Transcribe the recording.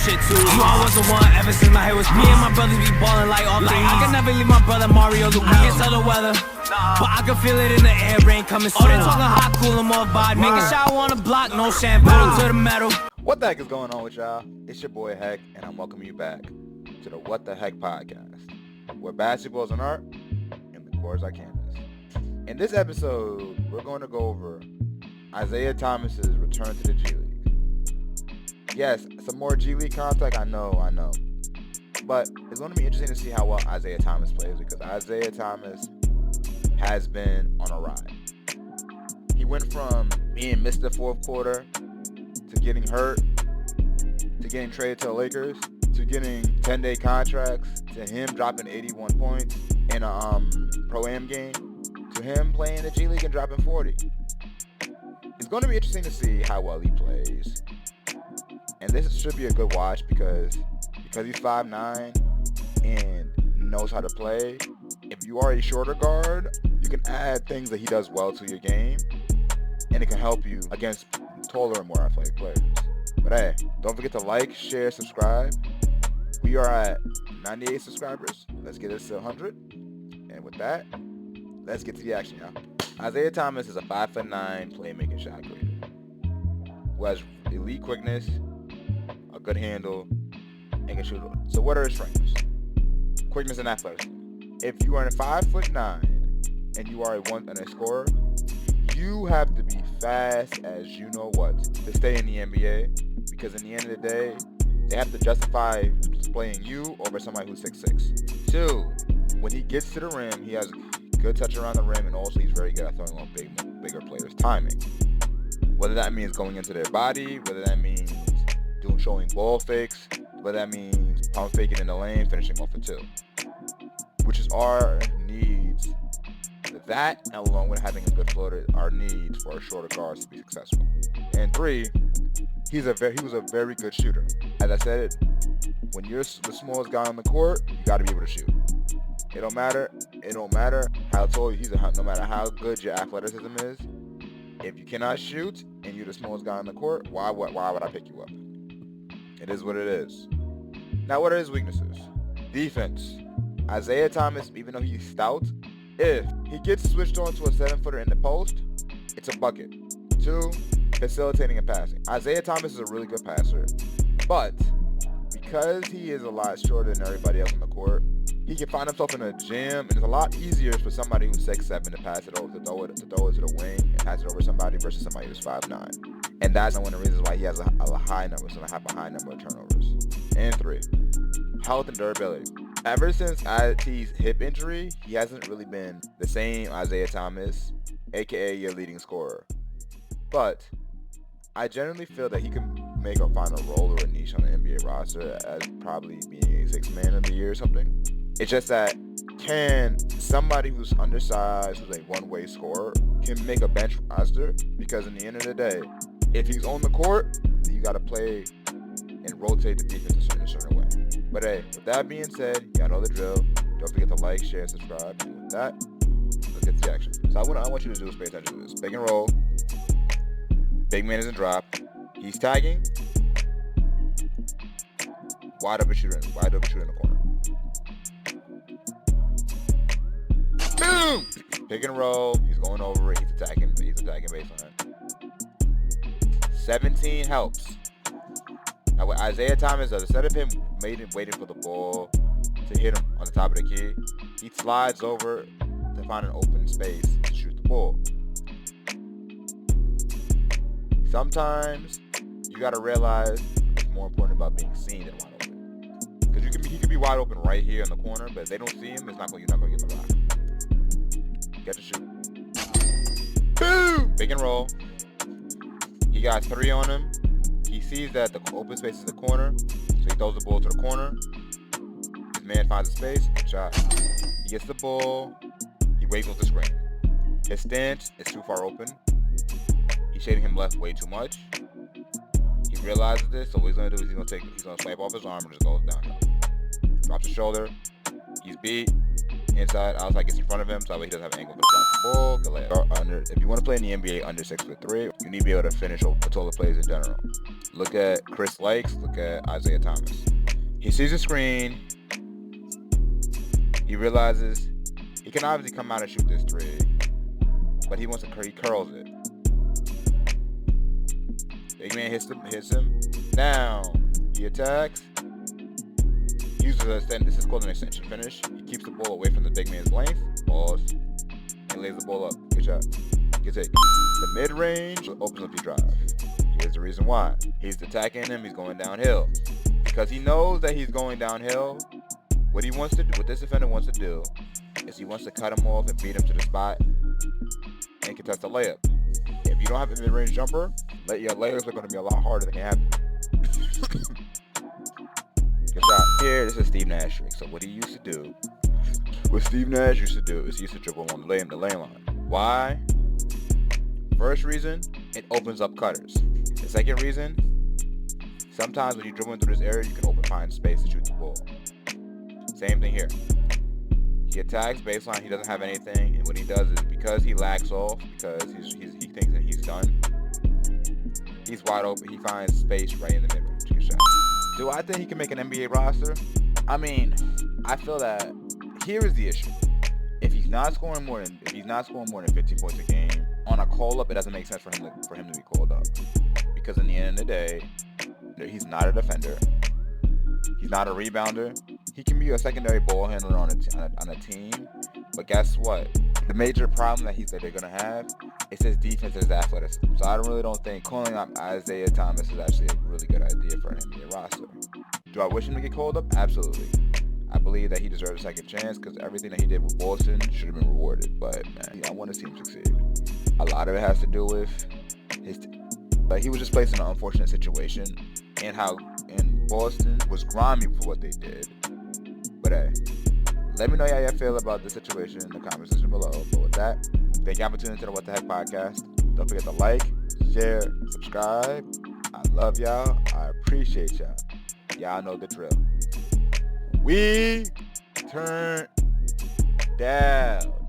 shit too. You all was the one ever since my hair was me and my brothers be ballin' like all three. I can never leave my brother Mario Luke. I can tell the weather, but I can feel it in the air, rain coming soon. Oh, they talking hot, cool, and more vibe. Making shower on the block, no shampoo to the metal. What the heck is going on with y'all? It's your boy Heck, and I'm welcoming you back to the What.Da.Hecpodcast, where basketball is an art and the courts are canvas. In this episode, we're going to go over Isaiah Thomas's return to the G League. Yes, some more G League contact, I know. But it's going to be interesting to see how well Isaiah Thomas plays, because Isaiah Thomas has been on a ride. He went from being Mr. Fourth Quarter to getting hurt, to getting traded to the Lakers, to getting 10-day contracts, to him dropping 81 points in a Pro-Am game, to him playing the G League and dropping 40. It's going to be interesting to see how well he plays. And this should be a good watch because he's 5'9" and knows how to play. If you are a shorter guard, you can add things that he does well to your game, and it can help you against taller and more athletic players. But hey, don't forget to like, share, subscribe. We are at 98 subscribers. Let's get us to 100. And with that, let's get to the action, y'all. Isaiah Thomas is a 5'9" playmaking shot creator who has elite quickness, a good handle, and can shoot. So what are his strengths? Quickness and athleticism. If you are a 5'9" and you are a scorer, you have to be fast as you know what to stay in the NBA, because in the end of the day, they have to justify playing you over somebody who's 6'6". 2, when he gets to the rim, he has good touch around the rim, and also he's very good at throwing on bigger players' timing. Whether that means going into their body, whether that means showing ball fakes, whether that means pump faking in the lane, finishing off a 2, which is our needs. That, along with having a good floater, are needs for our shorter guards to be successful. And 3, he was a very good shooter. As I said, when you're the smallest guy on the court, you got to be able to shoot. It don't matter how tall no matter how good your athleticism is. If you cannot shoot and you're the smallest guy on the court, why would I pick you up? It is what it is. Now, what are his weaknesses? Defense. Isaiah Thomas, even though he's stout, if he gets switched on to a 7-footer in the post, it's a bucket. 2, facilitating and passing. Isaiah Thomas is a really good passer, but because he is a lot shorter than everybody else on the court, he can find himself in a jam, and it's a lot easier for somebody who's 6'7" to pass it over, to throw it to the wing and pass it over somebody versus somebody who's 5'9". And that's one of the reasons why he has a high number, so I have a high number of turnovers. And 3, health and durability. Ever since IT's hip injury, he hasn't really been the same Isaiah Thomas, aka your leading scorer. But I generally feel that he can find a role or a niche on the NBA roster as probably being a 6th man of the year or something. It's just that, can somebody who's undersized, who's a one-way scorer, can make a bench roster? Because in the end of the day, if he's on the court, you got to play and rotate the defense in a certain way. But hey, with that being said, y'all know the drill. Don't forget to like, share, subscribe. And with that, let's get to the action. So what I want you to do is pay attention to this. Pick and roll. Big man isn't drop. He's tagging. Wide open shooter in the corner. Boom! Pick and roll. He's going over it. He's attacking baseline. 17 helps. Now what Isaiah Thomas does, instead of him waiting for the ball to hit him on the top of the key, he slides over to find an open space to shoot the ball. Sometimes you gotta realize it's more important about being seen than wide open. Because he could be wide open right here in the corner, but if they don't see him, you're not gonna get the block. Get to shoot. Boom! Pick and roll. He got 3 on him. He sees that the open space is the corner, so he throws the ball to the corner. His man finds a space, good shot. He gets the ball. He waits with the screen. His stance is too far open. He's shading him left way too much. He realizes this, so what he's gonna do is he's gonna swipe off his arm and just goes downhill. Drops his shoulder. He's beat. inside, outside gets in front of him, so that way he doesn't have an angle to block the ball. Good layup. If you want to play in the NBA under 6'3", you need to be able to finish the taller players in general. Look at Chris Lakes. Look at Isaiah Thomas. He sees a screen. He realizes he can obviously come out and shoot this three, but he curls it. Big man hits him. Now he attacks. This is called an extension finish. He keeps the ball away from the big man's length. Pause. And lays the ball up. Good shot. Good take. The mid-range opens up the drive. Here's the reason why. He's attacking him. He's going downhill. Because he knows that he's going downhill, what this defender wants to do is he wants to cut him off and beat him to the spot and contest a layup. If you don't have a mid-range jumper, your layups are going to be a lot harder than they have to. Good shot. Here, this is Steve Nash trick. So what he used to do, is he used to dribble on the lane line. Why? First reason, it opens up cutters. The second reason, sometimes when you're dribbling through this area, you can find space to shoot the ball. Same thing here. He attacks baseline, he doesn't have anything, and what he does is, because he lacks off, because he thinks that he's done, he's wide open, he finds space right in the mid-range. Good shot. Do I think he can make an NBA roster? I mean, I feel that here is the issue. If he's not scoring more than 15 points a game on a call up, it doesn't make sense for him to be called up. Because in the end of the day, he's not a defender. He's not a rebounder. He can be a secondary ball handler on a team. But guess what? The major problem that they're gonna have is his defense and his athleticism. So I really don't think calling up Isaiah Thomas is actually a really good idea for an NBA roster. Do I wish him to get called up? Absolutely. I believe that he deserves a second chance because everything that he did with Boston should have been rewarded. But man, I want to see him succeed. A lot of it has to do with he was just placed in an unfortunate situation, and Boston was grimy for what they did. But hey, let me know how y'all feel about the situation in the comment section below. But with that, thank y'all for tuning into the What the Heck podcast. Don't forget to like, share, subscribe. I love y'all. I appreciate y'all. Y'all know the drill. We turn down.